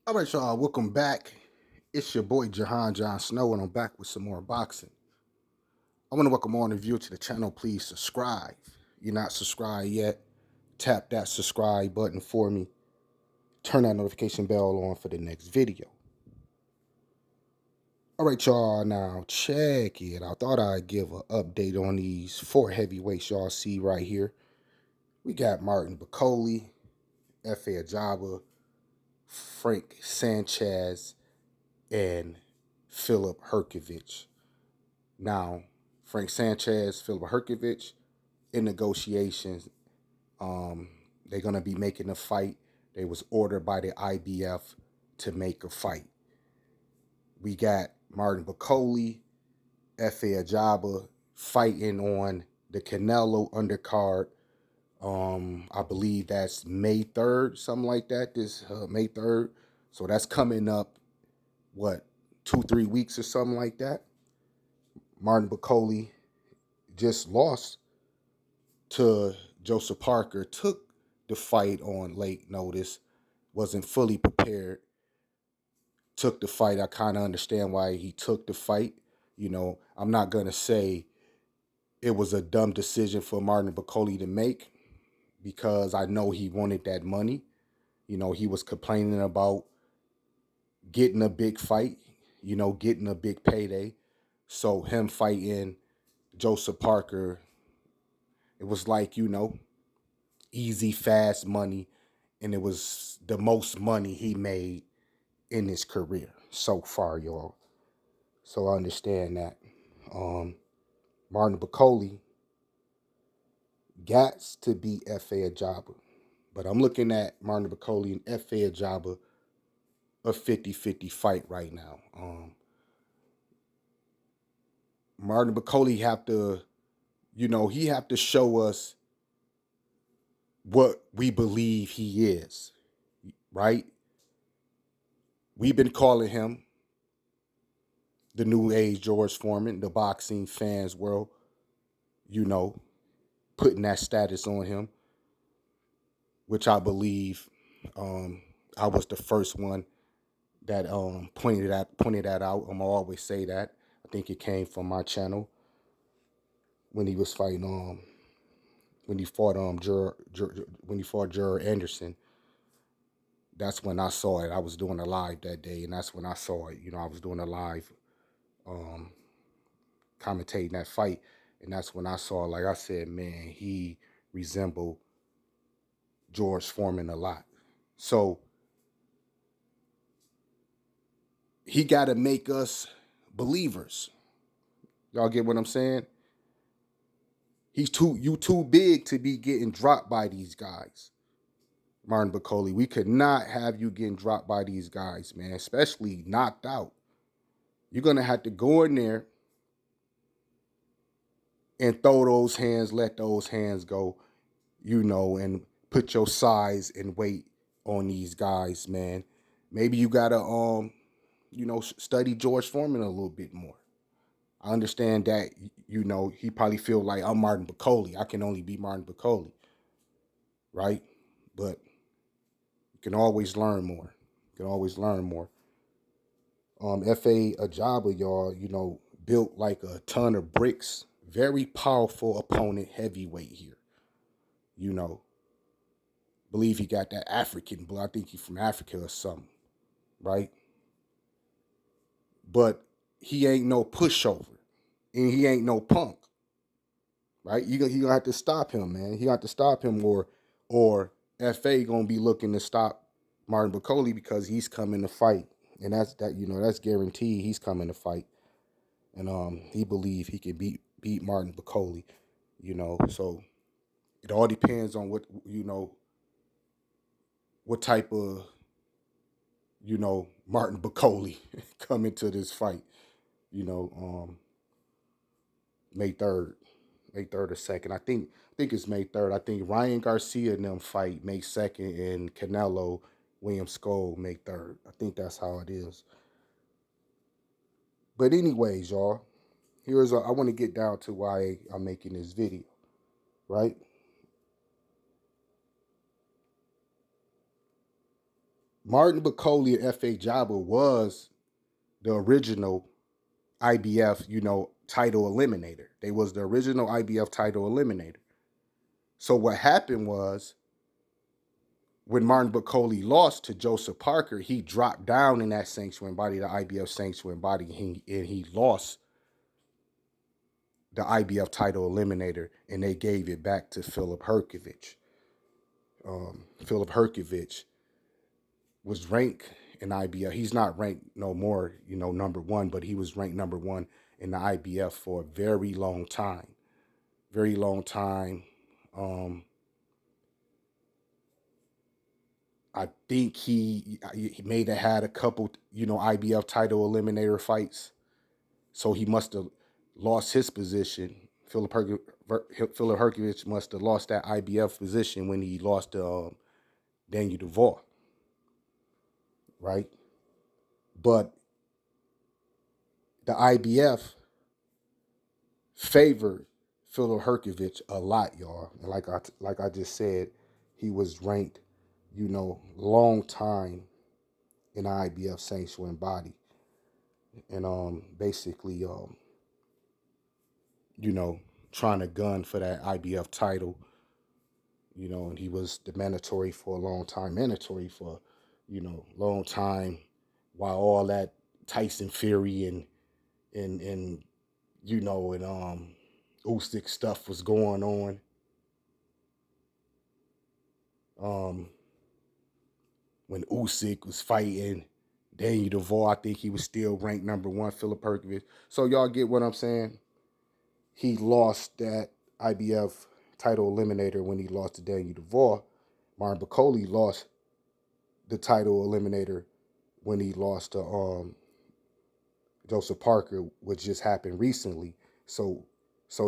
All right, y'all, welcome back. It's your boy Jahan John Snow, and I'm back with some more boxing. I want to welcome all of you to the channel. Please subscribe. If you're not subscribed yet, tap that subscribe button for me. Turn that notification bell on for the next video. All right, y'all, now check it. I thought I'd give an update on these four heavyweights y'all see right here. We got Martin Bakoli, F.A. Ajagba, Frank Sanchez, and Philip Hrgovic. Now, Frank Sanchez, Philip Hrgovic, in negotiations, they're going to be making a fight. They was ordered by the IBF to make a fight. We got Martin Bakoli, F.A. Ajagba fighting on the Canelo undercard. I believe that's May 3rd, something like that, this May 3rd. So that's coming up, what, 2-3 weeks or something like that. Martin Bakoli just lost to Joseph Parker, took the fight on late notice, wasn't fully prepared, took the fight. I kind of understand why he took the fight. You know, I'm not going to say it was a dumb decision for Martin Bakoli to make because I know he wanted that money. You know, he was complaining about getting a big fight, you know, getting a big payday. So him fighting Joseph Parker, it was like, you know, easy, fast money, and it was the most money he made in his career so far, y'all. So I understand that. Martin Bakoli got to be F.A. Ajagba, but I'm looking at Martin Bakoli and F.A. Ajagba a 50-50 fight right now. Martin Bakoli have to, you know, he have to show us what we believe he is, right? We've been calling him the new age George Foreman, the boxing fans world, you know, putting that status on him, which I believe I was the first one that pointed that out. I'm gonna always say that. I think it came from my channel when he was fighting when he fought Juror Anderson. That's when I saw it. I was doing a live that day, and that's when I saw it. You know, I was doing a live commentating that fight, and that's when I saw, like I said, man, he resembled George Foreman a lot. So he got to make us believers. Y'all get what I'm saying? You too big to be getting dropped by these guys, Martin Bakoli. We could not have you getting dropped by these guys, man, especially knocked out. You're going to have to go in there and throw those hands, let those hands go, you know, and put your size and weight on these guys, man. Maybe you got to, you know, study George Foreman a little bit more. I understand that, you know, he probably feel like I'm Martin Bakoli. I can only be Martin Bakoli, right? But you can always learn more. You can always learn more. F.A. Ajagba, y'all, you know, built like a ton of bricks. Very powerful opponent, heavyweight here. You know, believe he got that African blood. I think he's from Africa or something, right? But he ain't no pushover, and he ain't no punk, right? He gonna have to stop him, man. He got to stop him, or F.A. gonna be looking to stop Martin Bakoli because he's coming to fight, and that's guaranteed. He's coming to fight, and he believe he can beat Martin Bakoli, you know. So it all depends on what, you know, what type of, you know, Martin Bakoli come into this fight, you know. May 3rd. May 3rd or 2nd. I think it's May 3rd. I think Ryan Garcia and them fight May 2nd, and Canelo William Skull May 3rd. I think that's how it is. But anyways, y'all, I want to get down to why I'm making this video, right? Martin Bakoli and F.A. Jabba was the original IBF, title eliminator. They was the original IBF title eliminator. So what happened was when Martin Bakoli lost to Joseph Parker, he dropped down in that sanctuary body, the IBF sanctuary body, and he lost the IBF title eliminator, and they gave it back to Filip Hrgovic. Filip Hrgovic was ranked in IBF. He's not ranked no more, number one, but he was ranked number one in the IBF for a very long time. Very long time. I think he may have had a couple, IBF title eliminator fights. So he must have lost his position. Filip Hrgovic must have lost that IBF position when he lost to Daniel Duval, right? But the IBF favored Filip Hrgovic a lot, y'all. And like I just said, he was ranked, long time in the IBF sanctuary body, and basically, trying to gun for that IBF title, and he was the mandatory for a long time, long time, while all that Tyson Fury and Usyk stuff was going on. When Usyk was fighting Daniel Duval, I think he was still ranked number one, Filip Hrgovic. So y'all get what I'm saying? He lost that IBF title eliminator when he lost to Daniel Duval. Martin Bakole lost the title eliminator when he lost to Joseph Parker, which just happened recently. So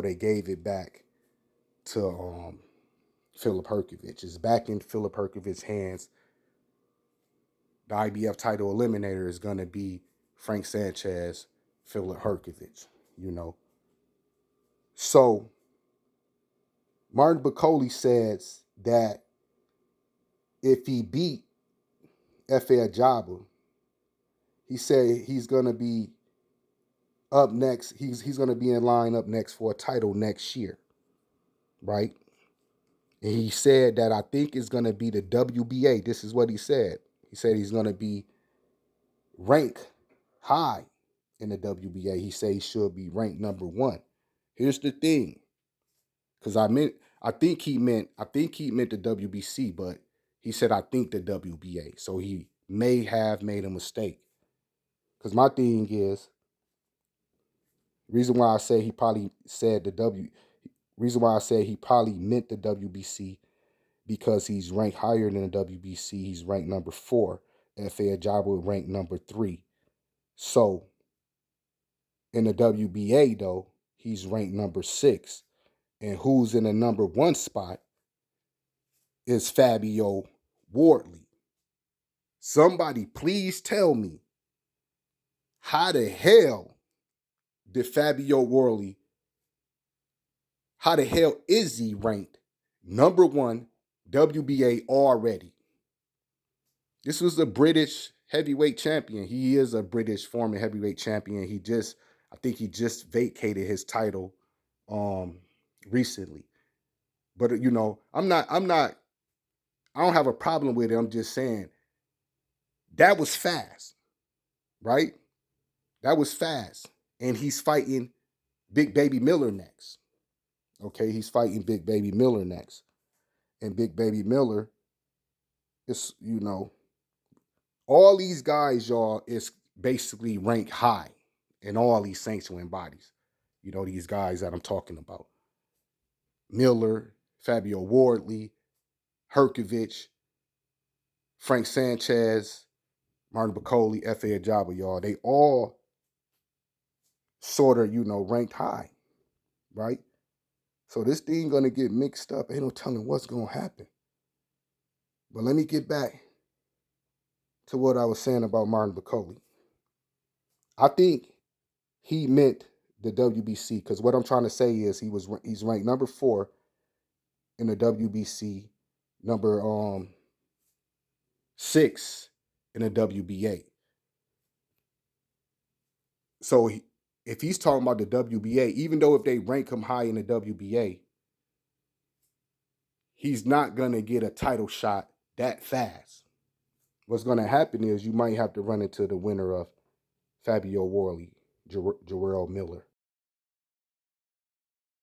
they gave it back to Filip Hrgovic. It's back in Filip Hrgovic's hands. The IBF title eliminator is going to be Frank Sanchez, Filip Hrgovic, So Martin Bakole says that if he beat F.A. Ajagba, he said he's going to be up next. He's going to be in line up next for a title next year, right? And he said that I think it's going to be the WBA. This is what he said. He said he's going to be ranked high in the WBA. He said he should be ranked number one. Here's the thing, because I think he meant the WBC, but he said I think the WBA. So he may have made a mistake. Because my thing is, reason why I say he probably said reason why I said he probably meant the WBC, because he's ranked higher than the WBC. He's ranked number 4. F.A. Ajagba ranked number 3. So in the WBA though, he's ranked number 6. And who's in the number 1 spot is Fabio Wardley. Somebody please tell me, how the hell did Fabio Wardley, how the hell is he ranked number 1 WBA already? This was a British heavyweight champion. He is a British former heavyweight champion. I think he just vacated his title recently. But I don't have a problem with it. I'm just saying that was fast, right? That was fast. And he's fighting Big Baby Miller next. Okay, he's fighting Big Baby Miller next. And Big Baby Miller is, all these guys, y'all, is basically ranked high in all these sanctuary bodies. These guys that I'm talking about. Miller, Fabio Wardley, Hrgovic, Frank Sanchez, Martin Bakole, F.A. Ajagba, y'all. They all sort of, ranked high, right? So this thing gonna get mixed up. Ain't no telling what's gonna happen. But let me get back to what I was saying about Martin Bakole. I think he meant the WBC, because what I'm trying to say is he's ranked number 4 in the WBC, number 6 in the WBA. So if he's talking about the WBA, even though if they rank him high in the WBA, he's not going to get a title shot that fast. What's going to happen is you might have to run into the winner of Fabio Wardley, Jarrell Miller.